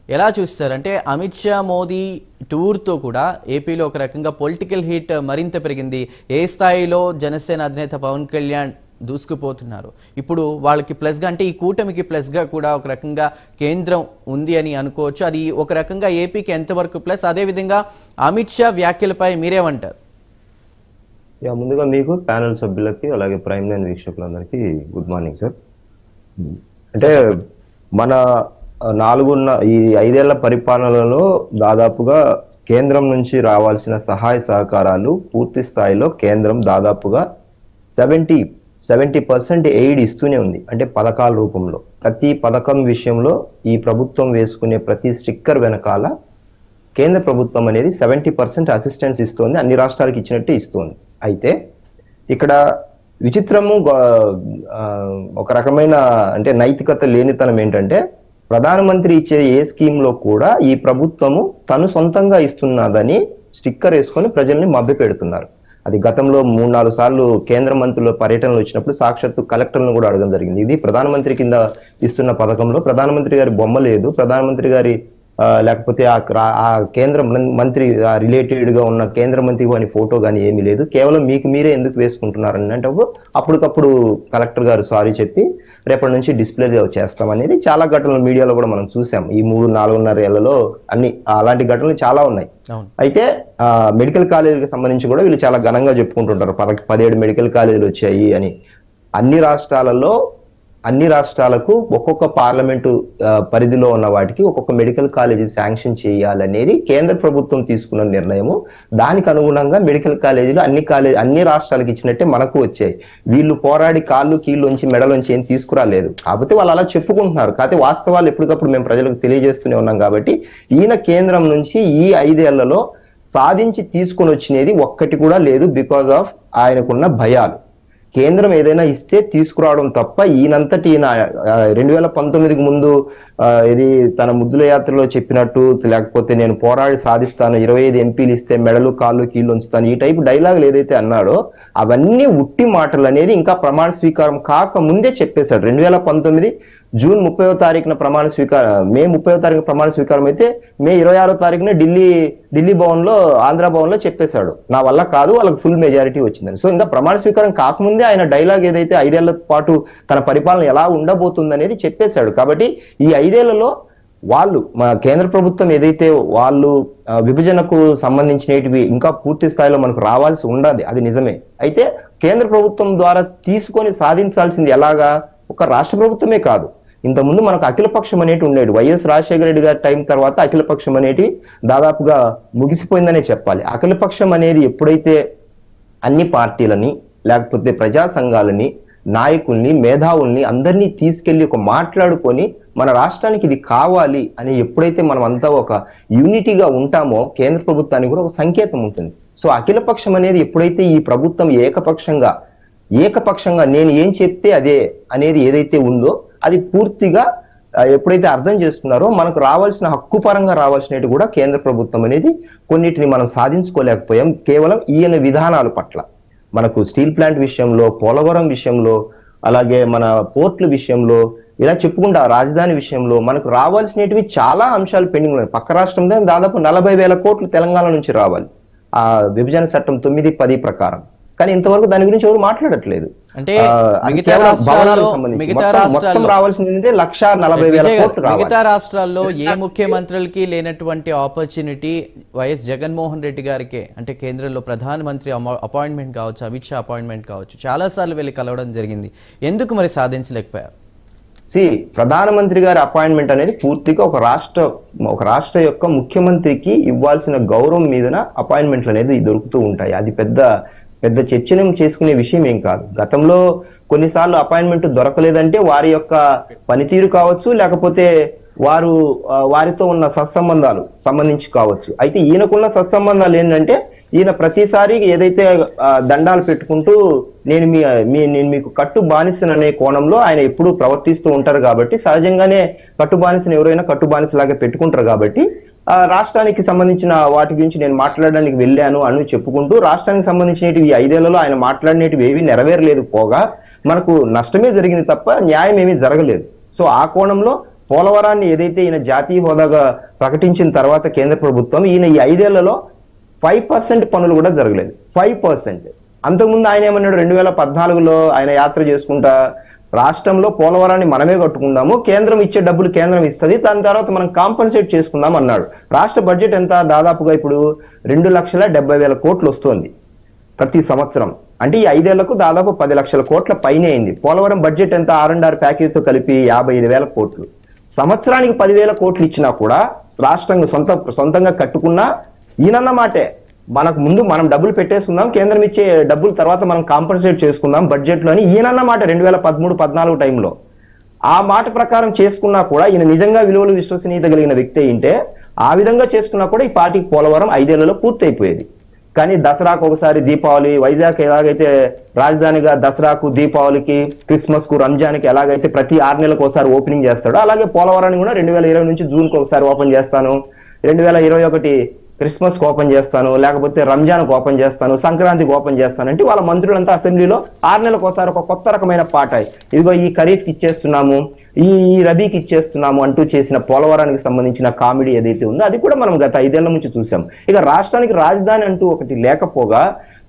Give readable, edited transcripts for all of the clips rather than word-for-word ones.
ఎలా చూస్తారు అంటే అమిత్ షా మోదీ టూర్తో కూడా ఏపీలో ఒక రకంగా పొలిటికల్ హీట్ మరింత పెరిగింది. ఏ స్థాయిలో జనసేన అధినేత పవన్ కళ్యాణ్ దూసుకుపోతున్నారు. ఇప్పుడు వాళ్ళకి ప్లస్గా అంటే ఈ కూటమికి ప్లస్గా కూడా ఒక రకంగా కేంద్రం ఉంది అని అనుకోవచ్చు. అది ఒక రకంగా ఏపీకి ఎంతవరకు ప్లస్, అదేవిధంగా అమిత్ షా వ్యాఖ్యలపై మీరేమంటారు? ముందుగా మీకు ప్యానెల్ సభ్యులకి అలాగే ప్రైమ్ లైన్ వీక్షకులందరికీ గుడ్ మార్నింగ్ సార్. అంటే మన ఈ 5 ఏళ్ల పరిపాలనలో దాదాపుగా కేంద్రం నుంచి రావాల్సిన సహాయ సహకారాలు పూర్తి స్థాయిలో కేంద్రం దాదాపుగా 70% ఎయిడ్ ఇస్తూనే ఉంది. అంటే పథకాల రూపంలో ప్రతి పథకం విషయంలో ఈ ప్రభుత్వం వేసుకునే ప్రతి స్టిక్కర్ వెనకాల కేంద్ర ప్రభుత్వం అనేది 70% అసిస్టెన్స్ ఇస్తోంది, అన్ని రాష్ట్రాలకు ఇచ్చినట్టు ఇస్తోంది. అయితే ఇక్కడ విచిత్రము ఒక రకమైన అంటే నైతికత లేనితనం ఏంటంటే ప్రధానమంత్రి ఇచ్చే ఏ స్కీమ్ లో కూడా ఈ ప్రభుత్వము తను సొంతంగా ఇస్తున్నదని స్టిక్కర్ వేసుకొని ప్రజల్ని మభ్య పెడుతున్నారు. అది గతంలో 3-4 సార్లు కేంద్ర మంత్రుల పర్యటనలు వచ్చినప్పుడు సాక్షాత్తు కలెక్టర్లను కూడా అడగడం జరిగింది. ఇది ప్రధానమంత్రి కింద ఇస్తున్న పథకంలో ప్రధానమంత్రి గారి బొమ్మ లేదు, ప్రధానమంత్రి గారి లేకపోతే ఆ కేంద్ర మంత్రి రిలేటెడ్ గా ఉన్న కేంద్ర మంత్రి అని ఫోటో కానీ ఏమీ లేదు, కేవలం మీకు మీరే ఎందుకు వేసుకుంటున్నారని అంటే అప్పటికప్పుడు కలెక్టర్ గారు సారీ చెప్పి రేపటి నుంచి డిస్ప్లే చేస్తాం అనేది చాలా ఘటనలు మీడియాలో కూడా మనం చూసాం. ఈ 3-4.5 ఏళ్లలో అలాంటి ఘటనలు చాలా ఉన్నాయి. అయితే మెడికల్ కాలేజీకి సంబంధించి కూడా వీళ్ళు చాలా ఘనంగా చెప్పుకుంటుంటారు 17 మెడికల్ కాలేజీలు వచ్చాయి అని. అన్ని రాష్ట్రాలకు ఒక్కొక్క పార్లమెంటు పరిధిలో ఉన్న వాటికి ఒక్కొక్క మెడికల్ కాలేజీ శాంక్షన్ చేయాలనేది కేంద్ర ప్రభుత్వం తీసుకున్న నిర్ణయము. దానికి అనుగుణంగా మెడికల్ కాలేజీలు అన్ని రాష్ట్రాలకు ఇచ్చినట్టే మనకు వచ్చాయి. వీళ్ళు పోరాడి కాళ్ళు కీళ్ళొంచి మెడలోంచి ఏం తీసుకురాలేదు, కాకపోతే వాళ్ళు అలా చెప్పుకుంటున్నారు. కాకపోతే వాస్తవాలు ఎప్పటికప్పుడు మేము ప్రజలకు తెలియజేస్తూనే ఉన్నాం. కాబట్టి ఈయన కేంద్రం నుంచి ఈ 5 ఏళ్లలో సాధించి తీసుకొని వచ్చినది ఒక్కటి కూడా లేదు. బికాజ్ ఆఫ్ ఆయనకున్న భయాలు. కేంద్రం ఏదైనా ఇస్తే తీసుకురావడం తప్ప ఈయనంతటి 2019కి ముందు ఇది తన ముద్దుల యాత్రలో చెప్పినట్టు, లేకపోతే నేను పోరాడి సాధిస్తాను, 25 ఎంపీలు ఇస్తే మెడలు కాళ్ళు కీళ్ళు ఉంచుతాను, ఈ టైపు డైలాగులు ఏదైతే అన్నాడో అవన్నీ ఉట్టి మాటలు అనేది ఇంకా ప్రమాణ స్వీకారం కాక ముందే చెప్పేశాడు. 2019 జూన్ 30వ తారీఖున ప్రమాణ స్వీకారం, మే 30వ తారీఖున ప్రమాణ స్వీకారం అయితే మే 26వ తారీఖున ఢిల్లీ భవన్ లో ఆంధ్ర భవన్ లో చెప్పేశాడు నా వల్ల కాదు, వాళ్ళకి ఫుల్ మెజారిటీ వచ్చిందని. సో ఇంకా ప్రమాణ స్వీకారం కాకముందే ఆయన డైలాగ్ ఏదైతే 5 ఏళ్ల పాటు తన పరిపాలన ఎలా ఉండబోతుంది అనేది చెప్పేశాడు. కాబట్టి ఈ 5 ఏళ్లలో మా కేంద్ర ప్రభుత్వం ఏదైతే వాళ్ళు విభజనకు సంబంధించినవి ఇంకా పూర్తి స్థాయిలో మనకు రావాల్సి ఉండాలి, అది నిజమే. అయితే కేంద్ర ప్రభుత్వం ద్వారా తీసుకొని సాధించాల్సింది ఎలాగా? ఒక రాష్ట్ర ప్రభుత్వమే కాదు, ఇంతకుముందు మనకు అఖిలపక్షం అనేటి ఉండేది. వైఎస్ రాజశేఖర రెడ్డి గారి టైం తర్వాత అఖిలపక్షం అనేటి దాదాపుగా ముగిసిపోయిందనే చెప్పాలి. అఖిలపక్షం అనేది ఎప్పుడైతే అన్ని పార్టీలని లేకపోతే ప్రజా సంఘాలని నాయకుల్ని మేధావుల్ని అందరినీ తీసుకెళ్లి మాట్లాడుకొని మన రాష్ట్రానికి ఇది కావాలి అని ఎప్పుడైతే మనం అంతా ఒక యూనిటీగా ఉంటామో కేంద్ర ప్రభుత్వానికి కూడా ఒక సంకేతం ఉంటుంది. సో అఖిలపక్షం అనేది ఎప్పుడైతే ఈ ప్రభుత్వం ఏకపక్షంగా నేను ఏం చెప్తే అదే అనేది ఏదైతే ఉందో అది పూర్తిగా ఎప్పుడైతే అర్థం చేస్తున్నారో మనకు రావాల్సిన హక్కు పరంగా రావాల్సినవి కూడా కేంద్ర ప్రభుత్వం అనేది కొన్నిటిని మనం సాధించుకోలేకపోయాం కేవలం ఈయన విధానాల పట్ల. మనకు స్టీల్ ప్లాంట్ విషయంలో, పోలవరం విషయంలో, అలాగే మన పోర్ట్ల విషయంలో, ఇలా చెప్పుకుంటా రాజధాని విషయంలో మనకు రావాల్సినవి చాలా అంశాలు పెండింగ్ ఉన్నాయి. పక్క రాష్ట్రంలో దాదాపు 40,000 కోట్లు తెలంగాణ నుంచి రావాలి ఆ విభజన చట్టం 9-10 ప్రకారం. కానీ ఇంతవరకు దాని గురించి ఎవరు మాట్లాడట్లేదు. అంటే మిగతా రాష్ట్రాల్లో ఏ ముఖ్యమంత్రులకి లేనటువంటి ఆపర్చునిటీ వైఎస్ జగన్మోహన్ రెడ్డి గారికి, అంటే కేంద్రంలో ప్రధానమంత్రి అపాయింట్మెంట్ కావచ్చు, అమిత్ షా అపాయింట్మెంట్ కావచ్చు, చాలా సార్లు వెళ్ళి కలవడం జరిగింది. ఎందుకు మరి సాధించలేకపోయారు? ప్రధానమంత్రి గారి అపాయింట్మెంట్ అనేది పూర్తిగా ఒక రాష్ట్ర యొక్క ముఖ్యమంత్రికి ఇవ్వాల్సిన గౌరవం మీదన అపాయింట్మెంట్లు అనేది దొరుకుతూ ఉంటాయి. అది పెద్ద చర్చనం చేసుకునే విషయం ఏం కాదు. గతంలో కొన్నిసార్లు అపాయింట్మెంట్ దొరకలేదంటే వారి యొక్క పనితీరు కావచ్చు, లేకపోతే వారితో ఉన్న సత్సంబంధాలు సంబంధించి కావచ్చు. అయితే ఈయనకున్న సత్సంబంధాలు ఏంటంటే ఈయన ప్రతిసారి ఏదైతే దండాలు పెట్టుకుంటూ నేను మీకు కట్టు బానిసననే కోణంలో ఆయన ఎప్పుడూ ప్రవర్తిస్తూ ఉంటారు. కాబట్టి సహజంగానే కట్టు బానిసను ఎవరైనా కట్టు బానిసలాగా పెట్టుకుంటారు. కాబట్టి రాష్ట్రానికి సంబంధించిన వాటి గురించి నేను మాట్లాడడానికి వెళ్ళాను అని చెప్పుకుంటూ రాష్ట్రానికి సంబంధించినవి 5 ఏళ్లలో ఆయన మాట్లాడినవి ఏవి నెరవేరలేదు, పోగా మనకు నష్టమే జరిగింది తప్ప న్యాయం ఏమీ జరగలేదు. సో ఆ కోణంలో పోలవరాన్ని ఏదైతే ఈయన జాతీయ హోదాగా ప్రకటించిన తర్వాత కేంద్ర ప్రభుత్వం ఈయన ఈ 5 ఏళ్లలో 5% పనులు కూడా జరగలేదు. 5%. అంతకుముందు ఆయన ఏమన్నాడు, 2014లో ఆయన యాత్ర చేసుకుంటా రాష్ట్రంలో పోలవరాన్ని మనమే కట్టుకుందాము, కేంద్రం ఇచ్చే డబ్బులు కేంద్రం ఇస్తుంది, దాని తర్వాత మనం కాంపన్సేట్ చేసుకుందాం అన్నాడు. రాష్ట్ర బడ్జెట్ ఎంత, దాదాపుగా ఇప్పుడు 2,70,000 కోట్లు వస్తుంది ప్రతి సంవత్సరం. అంటే ఈ 5 ఏళ్లకు దాదాపు 10 లక్షల కోట్ల పైనే అయింది. పోలవరం బడ్జెట్ ఎంత, R&R ప్యాకేజ్ తో కలిపి 55,000 కోట్లు. సంవత్సరానికి 10,000 కోట్లు ఇచ్చినా కూడా రాష్ట్రంగా సొంతంగా కట్టుకున్నా ఈయనన్న మాటే, మనకు ముందు మనం డబ్బులు పెట్టేసుకుందాం, కేంద్రం ఇచ్చే డబ్బులు తర్వాత మనం కాంపన్సేట్ చేసుకుందాం బడ్జెట్ లో అని ఈయనన్న మాట 2013-14 టైంలో. ఆ మాట ప్రకారం చేసుకున్నా కూడా ఈయన నిజంగా విలువలు విశ్వసనీయత కలిగిన వ్యక్తి అయింటే ఆ విధంగా చేసుకున్నా కూడా ఈ పార్టీకి పోలవరం 5 ఏళ్లలో పూర్తి అయిపోయేది. కానీ దసరాకు ఒకసారి, దీపావళి, వైజాగ్ ఎలాగైతే రాజధానిగా దసరాకు, దీపావళికి, క్రిస్మస్ కు, రంజాన్ కి ఎలాగైతే ప్రతి 6 నెలలకు ఒకసారి ఓపెనింగ్ చేస్తాడో అలాగే పోలవరాన్ని కూడా 2020 నుంచి జూన్ కు ఒకసారి ఓపెన్ చేస్తాను, 2021 క్రిస్మస్ కు ఓపెన్ చేస్తాను, లేకపోతే రంజాన్ కు ఓపెన్ చేస్తాను, సంక్రాంతికి ఓపెన్ చేస్తాను అంటే వాళ్ళ మంత్రులంతా అసెంబ్లీలో 6 నెలలకు ఒకసారి ఒక కొత్త రకమైన పాట, ఇదిగో ఈ ఖరీఫ్ కి ఇచ్చేస్తున్నాము, ఈ రబీకి ఇచ్చేస్తున్నాము అంటూ చేసిన పోలవరానికి సంబంధించిన కామెడీ ఏదైతే ఉందో అది కూడా మనం గత 5 ఏళ్ల నుంచి చూసాం. ఇక రాష్ట్రానికి రాజధాని అంటూ ఒకటి లేకపోగా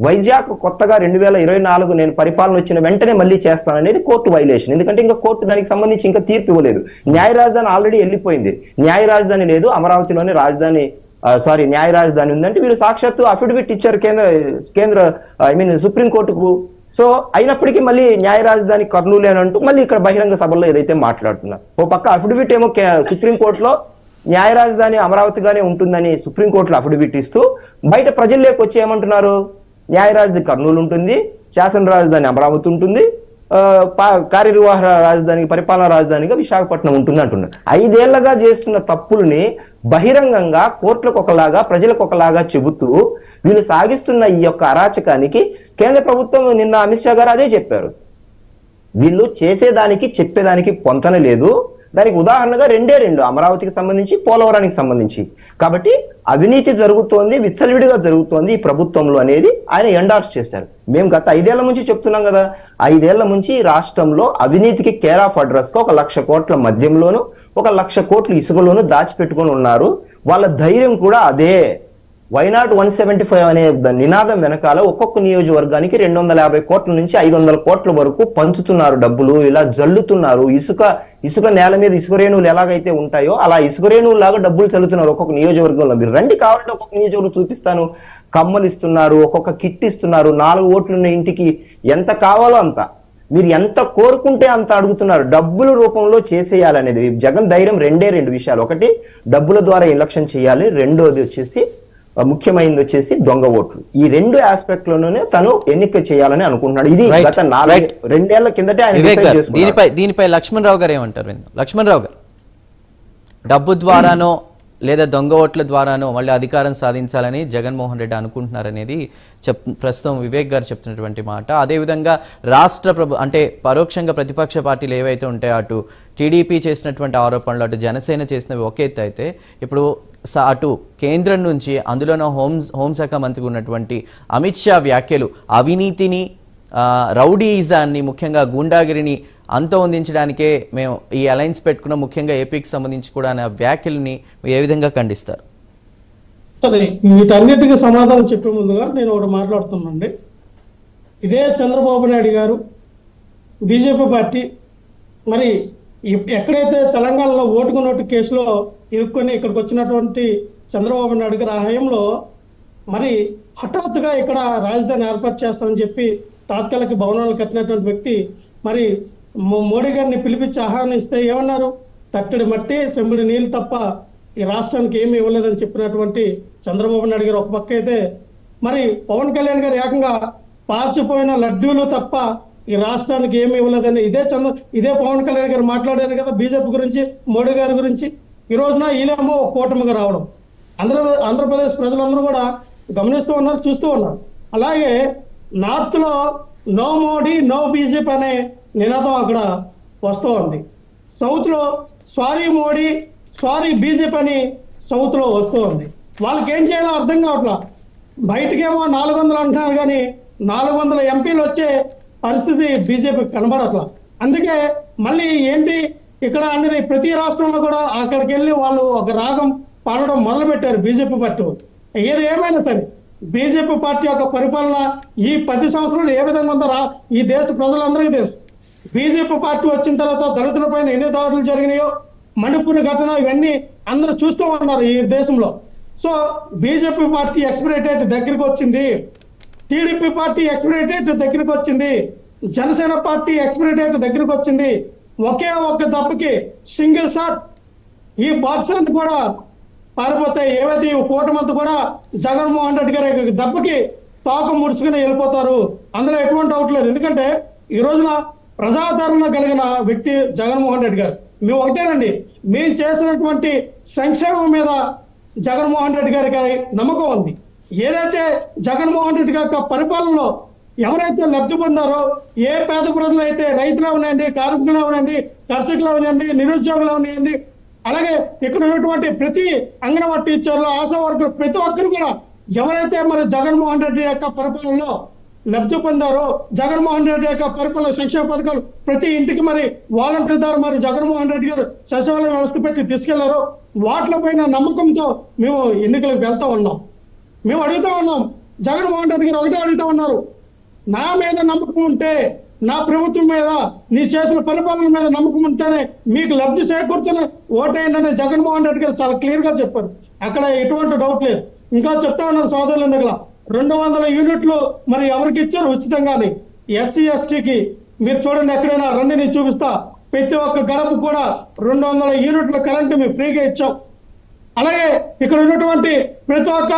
వైజాగ్ కొత్తగా 2024 నేను పరిపాలన వచ్చిన వెంటనే మళ్ళీ చేస్తాననేది కోర్టు వైలేషన్. ఎందుకంటే ఇంకా కోర్టు దానికి సంబంధించి ఇంకా తీర్పు ఇవ్వలేదు. న్యాయ రాజధాని ఆల్రెడీ వెళ్ళిపోయింది, న్యాయ రాజధాని లేదు, అమరావతిలోనే రాజధాని న్యాయ రాజధాని ఉందంటే వీళ్ళు సాక్షాత్తు అఫిడవిట్ ఇచ్చారు సుప్రీంకోర్టుకు. సో అయినప్పటికీ మళ్ళీ న్యాయ రాజధాని కర్నూలు అని అంటూ మళ్ళీ ఇక్కడ బహిరంగ సభల్లో ఏదైతే మాట్లాడుతున్నారు, ఓ పక్క అఫిడవిట్ ఏమో సుప్రీంకోర్టులో న్యాయ రాజధాని అమరావతిగానే ఉంటుందని సుప్రీంకోర్టులో అఫిడవిట్ ఇస్తూ బయట ప్రజల్లోకి వచ్చి ఏమంటున్నారు, న్యాయ రాజధాని కర్నూలు ఉంటుంది, శాసన రాజధాని అమరావతి ఉంటుంది, కార్యనిర్వాహక రాజధానికి పరిపాలనా రాజధానిగా విశాఖపట్నం ఉంటుంది అంటున్నారు. 5 ఏళ్లగా చేస్తున్న తప్పుల్ని బహిరంగంగా కోర్టులకు ఒకలాగా ప్రజలకు ఒకలాగా చెబుతూ వీళ్ళు సాగిస్తున్న ఈ యొక్క అరాచకానికి కేంద్ర ప్రభుత్వం నిన్న అమిత్ షా గారు అదే చెప్పారు, వీళ్ళు చేసేదానికి చెప్పేదానికి పొంతన లేదు. దానికి ఉదాహరణగా 2 అమరావతికి సంబంధించి, పోలవరానికి సంబంధించి. కాబట్టి అవినీతి జరుగుతోంది, విచ్చలవిడిగా జరుగుతోంది ఈ ప్రభుత్వంలో అనేది ఆయన ఎండార్స్ చేశారు. మేము గత 5 ఏళ్ల నుంచి చెప్తున్నాం కదా, 5 ఏళ్ల నుంచి రాష్ట్రంలో అవినీతికి కేర్ ఆఫ్ అడ్రస్ గా 1,00,000 కోట్ల మద్యంలోను, 1,00,000 కోట్లు ఇసుకలోను దాచిపెట్టుకొని ఉన్నారు. వాళ్ళ ధైర్యం కూడా అదే. వైనాట్ 175 అనే నినాదం వెనకాల ఒక్కొక్క నియోజకవర్గానికి 250 కోట్ల నుంచి 500 కోట్ల వరకు పంచుతున్నారు డబ్బులు, ఇలా జల్లుతున్నారు. ఇసుక నేల మీద ఇసుక రేణువులు ఎలాగైతే ఉంటాయో అలా ఇసుక రేణువులు లాగా డబ్బులు చల్లుతున్నారు ఒక్కొక్క నియోజకవర్గంలో. మీరు రండి కావాలంటే ఒక్కొక్క నియోజకవర్గం చూపిస్తాను. కమ్మలు ఇస్తున్నారు, ఒక్కొక్క కిట్ ఇస్తున్నారు, 4 ఓట్లున్న ఇంటికి ఎంత కావాలో అంత, మీరు ఎంత కోరుకుంటే అంత అడుగుతున్నారు. డబ్బుల రూపంలో చేసేయాలనేది జగన్ ధైర్యం 2 విషయాలు. ఒకటి, డబ్బుల ద్వారా ఎలక్షన్ చేయాలి, రెండోది వచ్చేసి ముఖ్యమైనది వచ్చేసి దొంగ ఓట్లు. ఈ 2 ఆస్పెక్ట్ లోనే తను ఎన్నిక చేయాలని అనుకుంటున్నాడు. ఇది గత 2 ఏళ్ల కిందటే ఆయన. దీనిపై లక్ష్మణ్ రావు గారు ఏమంటారు? లక్ష్మణ్ రావు గారు, డబ్బు ద్వారానో లేదా దొంగ ఓట్ల ద్వారానో మళ్ళీ అధికారం సాధించాలని జగన్మోహన్ రెడ్డి అనుకుంటున్నారనేది ప్రస్తుతం వివేక్ గారు చెప్తున్నటువంటి మాట. అదేవిధంగా అంటే పరోక్షంగా ప్రతిపక్ష పార్టీలు ఏవైతే ఉంటాయో అటు టీడీపీ చేసినటువంటి ఆరోపణలు, అటు జనసేన చేసినవి ఒక ఎత్తు అయితే, ఇప్పుడు అటు కేంద్రం నుంచి అందులోనూ హోంశాఖ మంత్రిగా ఉన్నటువంటి అమిత్ షా వ్యాఖ్యలు అవినీతిని, రౌడీయిజాన్ని, ముఖ్యంగా గూండాగిరిని అంతమొందించడానికే మేము ఈ అలయన్స్ పెట్టుకున్న, ముఖ్యంగా ఏపీకి సంబంధించి కూడా అనే వ్యాఖ్యలని ఏ విధంగా ఖండిస్తారు? సరే, వీటన్నిటికీ సమాధానం చెప్పే ముందుగా నేను ఒకటి మాట్లాడుతున్నానండి. ఇదే చంద్రబాబు నాయుడు గారు బీజేపీ పార్టీ మరి ఎక్కడైతే తెలంగాణలో ఓటుకు నోటు కేసులో ఇరుక్కొని ఇక్కడికి వచ్చినటువంటి చంద్రబాబు నాయుడు గారి హయాంలో మరి హఠాత్తుగా ఇక్కడ రాజధాని ఏర్పాటు చేస్తామని చెప్పి తాత్కాలిక భవనాలు కట్టినటువంటి వ్యక్తి మరి మోడీ గారిని పిలిపించి ఆహ్వానిస్తే ఏమన్నారు, తట్టడి మట్టి చెంబుడి నీళ్ళు తప్ప ఈ రాష్ట్రానికి ఏమి ఇవ్వలేదని చెప్పినటువంటి చంద్రబాబు నాయుడు గారు ఒక పక్క అయితే, మరి పవన్ కళ్యాణ్ గారు ఏకంగా పాచిపోయిన లడ్డూలు తప్ప ఈ రాష్ట్రానికి ఏమి ఇవ్వలేదని ఇదే పవన్ కళ్యాణ్ గారు మాట్లాడారు కదా బీజేపీ గురించి, మోడీ గారి గురించి. ఈ రోజున వీళ్ళేమో కూటమిగా రావడం ఆంధ్రప్రదేశ్ ప్రజలందరూ కూడా గమనిస్తూ ఉన్నారు, చూస్తూ ఉన్నారు. అలాగే నార్త్ లో నో మోడీ నో బీజేపీ అనే నినాదం అక్కడ వస్తూ ఉంది. సౌత్ లో సారీ మోడీ సారీ బీజేపీ అని సౌత్ లో వస్తూ ఉంది. వాళ్ళకి ఏం చేయాలో అర్థం కావట్లా. బయటకేమో 400 అంటున్నారు కానీ 400 ఎంపీలు వచ్చే పరిస్థితి బీజేపీకి కనబడట్లా. అందుకే మళ్ళీ ఏంటి ఇక్కడ అనేది ప్రతి రాష్ట్రంలో కూడా అక్కడికి వెళ్ళి వాళ్ళు ఒక రాగం పాడడం మొదలు పెట్టారు బీజేపీ పార్టీ వాళ్ళు. ఏది ఏమైనా సరే బీజేపీ పార్టీ యొక్క పరిపాలన ఈ 10 సంవత్సరాలు ఏ విధంగా ఉందో ఈ దేశ ప్రజలందరికీ తెలుసు. బీజేపీ పార్టీ వచ్చిన తర్వాత దళితుల పైన ఎన్ని దాడులు జరిగినాయో, మణిపూర్ ఘటన, ఇవన్నీ అందరూ చూస్తూ ఉన్నారు ఈ దేశంలో. So BJP party expiry date దగ్గరికి వచ్చింది, టీడీపీ పార్టీ ఎక్స్పైరీ డేట్ దగ్గరికి వచ్చింది, జనసేన పార్టీ ఎక్స్పైరీ డేట్ దగ్గరికి వచ్చింది. ఒకే ఒక్క దెబ్బకి సింగిల్ షాట్ ఈ బాక్సాన్ని కూడా పారిపోతాయి. ఏవైతే ఈ కూటమంతా కూడా జగన్మోహన్ రెడ్డి గారి దెబ్బకి తాకు ముడుచుకుని వెళ్ళిపోతారు. అందులో ఎటువంటి డౌట్ లేదు. ఎందుకంటే ఈ రోజున ప్రజాదరణ కలిగిన వ్యక్తి జగన్మోహన్ రెడ్డి గారు. మేము ఒకటేనండి, మేము చేసినటువంటి సంక్షేమం మీద జగన్మోహన్ రెడ్డి గారి నమ్మకం ఉంది. ఏదైతే జగన్మోహన్ రెడ్డి గారి పరిపాలనలో ఎవరైతే లబ్ధి పొందారో, ఏ పేద ప్రజలు అయితే రైతులు అవనండి, కార్మికులు అవనండి, కర్షకులు అవనండి, నిరుద్యోగులు అవనండి, అలాగే ఇక్కడ ఉన్నటువంటి ప్రతి అంగన్వాడీ టీచర్లు, ఆశా వర్కర్లు, ప్రతి ఒక్కరు కూడా ఎవరైతే మరి జగన్మోహన్ రెడ్డి యొక్క పరిపాలనలో లబ్ధి పొందారో, జగన్మోహన్ రెడ్డి యొక్క పరిపాలన సంక్షేమ పథకాలు ప్రతి ఇంటికి మరి వాలంటీర్ ద్వారా మరి జగన్మోహన్ రెడ్డి గారు సచివాలయం వ్యవస్థ పెట్టి తీసుకెళ్లారో, వాటిపైన నమ్మకంతో మేము ఎన్నికలకు వెళ్తా ఉన్నాం. మేము అడుగుతా ఉన్నాం, జగన్మోహన్ రెడ్డి గారు ఒకటే అడుగుతా ఉన్నారు, నా మీద నమ్మకం ఉంటే, నా ప్రభుత్వం మీద, నీ చేసిన పరిపాలన మీద నమ్మకం ఉంటేనే మీకు లబ్ధి చేకూర్చునే ఓటేయండి జగన్మోహన్ రెడ్డి గారు చాలా క్లియర్ గా చెప్పారు. అక్కడ ఎటువంటి డౌట్ లేదు. ఇంకా చెప్తా ఉన్నారు సోదరుల దగ్గర 200 యూనిట్లు మరి ఎవరికి ఇచ్చారు ఉచితంగానే, ఎస్సీ ఎస్టీకి. మీరు చూడండి, ఎక్కడైనా రండి నేను చూపిస్తా. ప్రతి ఒక్క గడపకు కూడా 200 యూనిట్ల కరెంటు మేము ఫ్రీగా ఇచ్చాం. అలాగే ఇక్కడ ఉన్నటువంటి ప్రతి ఒక్క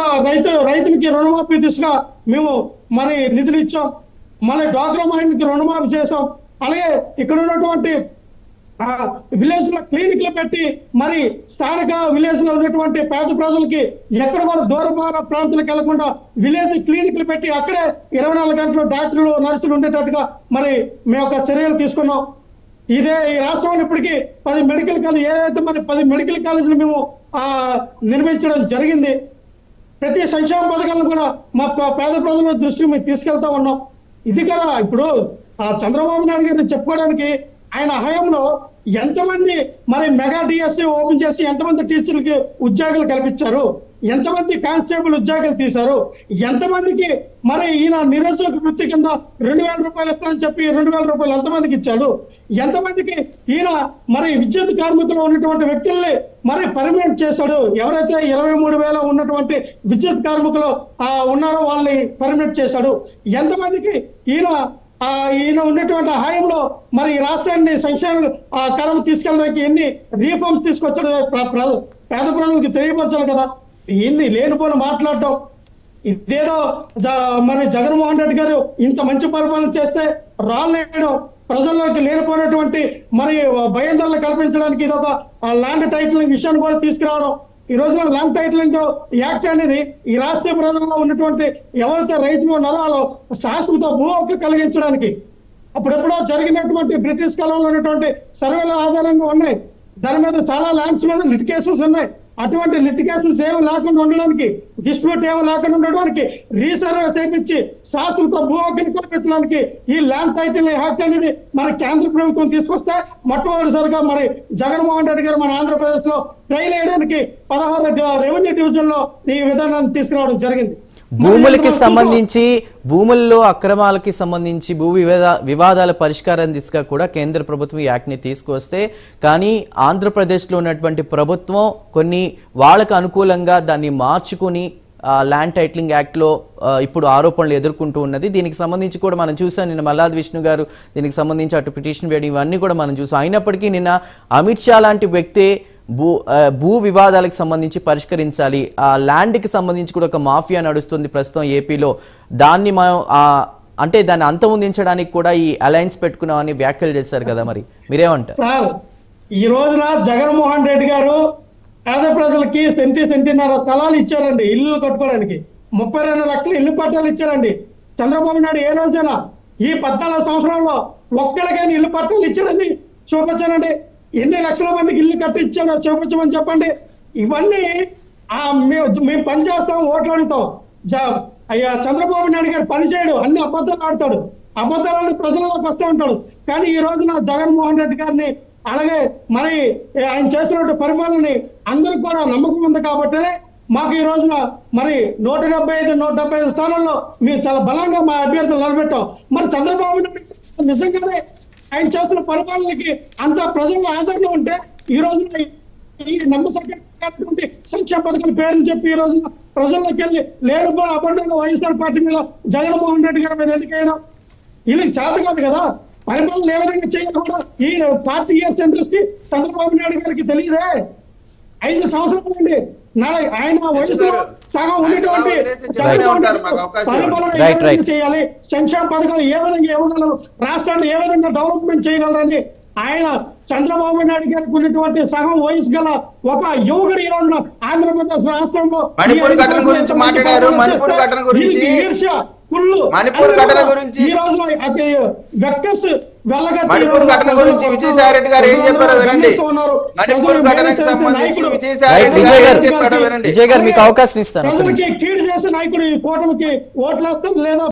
రైతులకి రుణమాఫీ దిశగా మేము మరి నిధులు ఇచ్చాం. మళ్ళీ డ్వాక్రా మహిళకి రుణమాఫీ చేసాం. అలాగే ఇక్కడ ఉన్నటువంటి విలేజ్ లో క్లినిక్లు పెట్టి మరి స్థానిక విలేజ్ లో ఉన్నటువంటి పేద ప్రజలకి ఎక్కడ కూడా దూర ప్రాంతాలకు వెళ్లకుండా విలేజ్ క్లినిక్లు పెట్టి అక్కడే 24 గంటలు డాక్టర్లు, నర్సులు ఉండేటట్టుగా మరి మేము ఒక చర్యలు తీసుకున్నాం. ఈ రాష్ట్రంలో ఇప్పటికీ 10 మెడికల్ కాలేజ్, ఏదైతే మరి 10 మెడికల్ కాలేజీలు మేము నిర్మించడం జరిగింది. ప్రతి సంక్షేమ పథకాలను కూడా మా పేద ప్రజల దృష్టికి మేము తీసుకెళ్తా ఉన్నాం. ఇది కదా ఇప్పుడు చంద్రబాబు నాయుడు గారిని చెప్పుకోవడానికి ఆయన హయాంలో ఎంతమంది మరి మెగా డిఎస్సి ఓపెన్ చేసి ఎంతమంది టీచర్లకి ఉద్యోగాలు కల్పించారు, ఎంతమంది కానిస్టేబుల్ ఉద్యోగాలు తీశారు, ఎంతమందికి మరి ఈయన నిరుద్యోగ వృత్తి కింద 2000 రూపాయలు ఇస్తానని చెప్పి 2000 రూపాయలు ఎంతమందికి ఇచ్చాడు, ఎంతమందికి ఈయన మరి విద్యుత్ కార్మికులు ఉన్నటువంటి వ్యక్తుల్ని మరి పర్మనెంట్ చేశాడు. ఎవరైతే 23,000 ఉన్నటువంటి విద్యుత్ కార్మికులు ఉన్నారో వాళ్ళని పర్మనెంట్ చేశాడు. ఎంతమందికి ఈయన ఉన్నటువంటి హాయంలో మరి రాష్ట్రాన్ని సంక్షేమ కరం తీసుకెళ్ళడానికి ఎన్ని రీఫార్మ్స్ తీసుకొచ్చాడు పేద ప్రజలకు తెలియపరచాలి కదా. ఎన్ని లేనిపోని మాట్లాడటం, ఇదేదో మరి జగన్మోహన్ రెడ్డి గారు ఇంత మంచి పరిపాలన చేస్తే రాలేయడం, ప్రజల్లోకి లేనిపోయినటువంటి మరి భయాందోళన కల్పించడానికి ఇదొక ల్యాండ్ టైటిలింగ్ విషయాన్ని కూడా తీసుకురావడం. ఈ రోజున ల్యాండ్ టైటిలింగ్ యాక్ట్ అనేది ఈ రాష్ట్ర ప్రజల్లో ఉన్నటువంటి ఎవరైతే రైతులు ఉన్నారో వాళ్ళు శాశ్వత భూ హక్కు కలిగించడానికి అప్పుడెప్పుడో జరిగినటువంటి బ్రిటిష్ కాలంలో ఉన్నటువంటి సర్వేల ఆధారంగా ఉన్నాయి. దాని మీద చాలా ల్యాండ్స్ మీద లిటికేషన్స్ ఉన్నాయి. అటువంటి లిటికేషన్స్ ఏమి లేకుండా ఉండడానికి, డిస్ప్యూట్ ఏమి లేకుండా ఉండడానికి రీసర్వే చేయించి శాశ్వత భూ హక్కుని కల్పించడానికి ఈ ల్యాండ్ టైటిల్ యాక్ట్ అనేది మన కేంద్ర ప్రభుత్వం తీసుకొస్తే మొట్టమొదటిసారిగా మరి జగన్మోహన్ రెడ్డి గారు మన ఆంధ్రప్రదేశ్ లో ట్రైల్ వేయడానికి 16 రెవెన్యూ డివిజన్ లో ఈ విధానాన్ని తీసుకురావడం జరిగింది. భూములకి సంబంధించి, భూముల్లో అక్రమాలకి సంబంధించి భూ వివాదాల పరిష్కారం దిశగా కూడా కేంద్ర ప్రభుత్వం ఈ యాక్ట్ని తీసుకొస్తే, కానీ ఆంధ్రప్రదేశ్లో ఉన్నటువంటి ప్రభుత్వం కొన్ని వాళ్ళకు అనుకూలంగా దాన్ని మార్చుకుని ల్యాండ్ టైటిలింగ్ యాక్ట్లో ఇప్పుడు ఆరోపణలు ఎదుర్కొంటూ ఉన్నది. దీనికి సంబంధించి కూడా మనం చూసాం, నిన్న మల్లాది విష్ణు గారు దీనికి సంబంధించి అటు పిటిషన్ వేయడం ఇవన్నీ కూడా మనం చూసాం. అయినప్పటికీ నిన్న అమిత్ షా లాంటి వ్యక్తే భూ వివాదాలకు సంబంధించి పరిష్కరించాలి, ఆ ల్యాండ్కి సంబంధించి కూడా ఒక మాఫియా నడుస్తుంది ప్రస్తుతం ఏపీలో, దాన్ని మనం అంటే దాన్ని అంతమొందించడానికి కూడా ఈ అలయన్స్ పెట్టుకున్నామని వ్యాఖ్యలు చేశారు కదా, మరి మీరేమంటారు? సార్, ఈ రోజున జగన్మోహన్ రెడ్డి గారు పేద ప్రజలకి సెంటిన్నర స్థలాలు ఇచ్చారండి ఇల్లు కట్టుకోవడానికి. 32 లక్షల ఇల్లు పట్టాలు ఇచ్చారండి. చంద్రబాబు నాయుడు ఏ రోజైనా ఈ 14 సంవత్సరాల్లో ఒక్కరికైనా ఇల్లు పట్టాలు ఇచ్చారని చూపించానండి. ఎన్ని లక్షల మందికి ఇల్లు కట్టించాడో చూపించమని చెప్పండి. ఇవన్నీ మేము పని చేస్తాం, ఓట్లు అడుగుతాం. అయ్యా చంద్రబాబు నాయుడు గారు పని చేయడు, అన్ని అబద్ధాలు ఆడతాడు, అబద్ధాలను ప్రజల్లోకి వస్తూ ఉంటాడు. కానీ ఈ రోజున జగన్మోహన్ రెడ్డి గారిని అలాగే మరి ఆయన చేస్తున్న పరిపాలనని అందరికి కూడా నమ్మకం ఉంది కాబట్టి మాకు ఈ రోజున మరి 175 స్థానాల్లో మేము చాలా బలంగా మా అభ్యర్థులు నిలబెట్టాం. మరి చంద్రబాబు నాయుడు నిజంగానే ఆయన చేస్తున్న పరిపాలనకి అంత ప్రజల ఆదరణ ఉంటే ఈ రోజున ఈ నమ్మసమైనటువంటి సంక్షేమ పథకాల పేర్లు చెప్పి ఈ రోజున ప్రజల్లోకి వెళ్ళి లేరు అబంధంగా వైఎస్ఆర్ పార్టీ మీద జగన్మోహన్ రెడ్డి గారి మీద ఎందుకైనా వీళ్ళకి చేత కాదు కదా పరిపాలన ఏ విధంగా చేయాలి కూడా ఈ 40 years ఇంట్రెస్ట్ చంద్రబాబు నాయుడు గారికి తెలియదే. 5 సంవత్సరాల నుండి ఆయన వయసులో సగం ఉన్నటువంటి పరిపాలన ఏ విధంగా చేయాలి, సంక్షేమ పథకాలు ఏ విధంగా ఇవ్వగలరు, రాష్ట్రాన్ని ఏ విధంగా డెవలప్మెంట్ చేయగలరని ఆయన చంద్రబాబు నాయుడు గారికి ఉన్నటువంటి సగం వయసు గల ఒక యువకుడు ఈ రోజున ఆంధ్రప్రదేశ్ రాష్ట్రంలో ఈర్ష్య కుళ్ళు ఈ రోజున వెక్కస్ మణిపూర్ ఘటన గురించి విజయసాయి రెడ్డి గారు ఏం చెప్పారో వినండి. మణిపూర్ ఘటనకు సంబంధించి విజయ్ గారు మీకు అవకాశం ఇస్తాను. ప్రజలకి కీడు చేసే నాయకుడు ఈ కూటమికి ఓట్లు వేస్తారు లేదా